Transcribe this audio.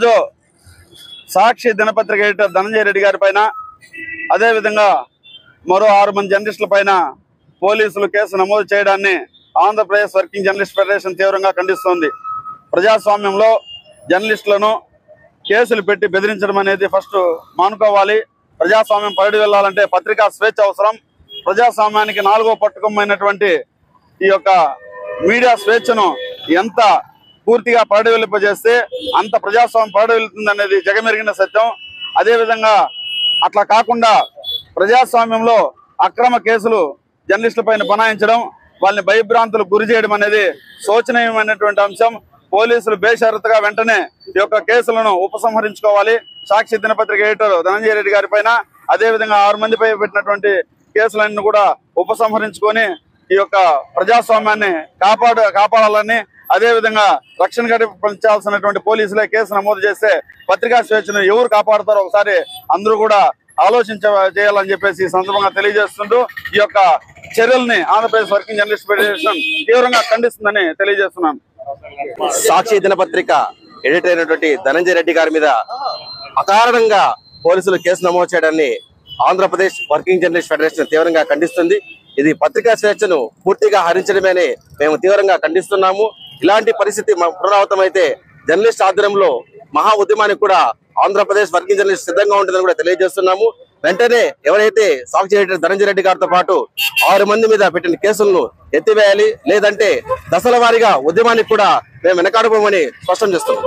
ఈరోజు సాక్షి దినపత్రిక ఎడిటర్ ధనంజయ రెడ్డి గారి పైన అదేవిధంగా మరో 6 మంది జర్నలిస్టుల పైన పోలీసులు కేసు నమోదు చేయడాన్ని ఆంధ్రప్రదేశ్ వర్కింగ్ జర్నలిస్ట్ ఫెడరేషన్ తీవ్రంగా ఖండిస్తోంది. ప్రజాస్వామ్యంలో జర్నలిస్టులను కేసులు పెట్టి బెదిరించడం అనేది ఫస్ట్ మానుకోవాలి. ప్రజాస్వామ్యం పరిడి వెళ్ళాలంటే పత్రికా స్వేచ్ఛ అవసరం. ప్రజాస్వామ్యానికి 4వ పట్టుకొమ్మైనటువంటి ఈ యొక్క మీడియా స్వేచ్ఛను ఎంత పూర్తిగా పరిడి వెళ్ళింపజేస్తే అంత ప్రజాస్వామ్యం పరిడి వెళ్తుంది అనేది జగమెరిగిన సత్యం. అదేవిధంగా అట్లా కాకుండా ప్రజాస్వామ్యంలో అక్రమ కేసులు జర్నలిస్టుల పైన బనాయించడం, వాళ్ళని భయభ్రాంతులకు గురి చేయడం అనేది శోచనీయమైనటువంటి అంశం. పోలీసులు బేషరతుగా వెంటనే ఈ యొక్క కేసులను ఉపసంహరించుకోవాలి. సాక్షి దినపత్రిక ఎడిటర్ ధనంజయ రెడ్డి గారి పైన అదేవిధంగా 6 మందిపై పెట్టినటువంటి కేసులన్నీ కూడా ఉపసంహరించుకొని ఈ యొక్క ప్రజాస్వామ్యాన్ని కాపాడాలని, అదేవిధంగా రక్షణ కల్పించాల్సినటువంటి పోలీసులే కేసు నమోదు చేస్తే పత్రికా స్వేచ్ఛను ఎవరు కాపాడుతారో ఒకసారి అందరూ కూడా చేయాలని చెప్పేసి ఈ సందర్భంగా తెలియజేస్తుంటూ ఈ యొక్క చర్యల్ని ఆంధ్రప్రదేశ్ వర్కింగ్ జర్నలిస్ట్ ఫెడరేషన్ తీవ్రంగా ఖండిస్తుందని తెలియజేస్తున్నాను. సాక్షి దినపత్రిక ఎడిటర్ అయినటువంటి ధనంజయ రెడ్డి గారి మీద అకారణంగా పోలీసులు కేసు నమోదు చేయడాన్ని ఆంధ్రప్రదేశ్ వర్కింగ్ జర్నలిస్ట్ ఫెడరేషన్ తీవ్రంగా ఖండిస్తుంది. ఇది పత్రికా స్వేచ్ఛను పూర్తిగా హరించడమేనే మేము తీవ్రంగా ఖండిస్తున్నాము. ఇలాంటి పరిస్థితి పునరావృతమైతే జర్నలిస్ట్ ఆధ్వర్యంలో మహా ఉద్యమానికి కూడా ఆంధ్రప్రదేశ్ వర్కింగ్ జర్నలిస్ట్ సిద్ధంగా ఉంటుందని కూడా తెలియజేస్తున్నాము. వెంటనే ఎవరైతే సాక్షి ఎడిటర్ ధనంజయ రెడ్డి గారితో పాటు 6 మంది మీద పెట్టిన కేసులను ఎత్తివేయాలి, లేదంటే దశల వారీగా ఉద్యమానికి కూడా మేము వెనకాడబోమని స్పష్టం చేస్తున్నాం.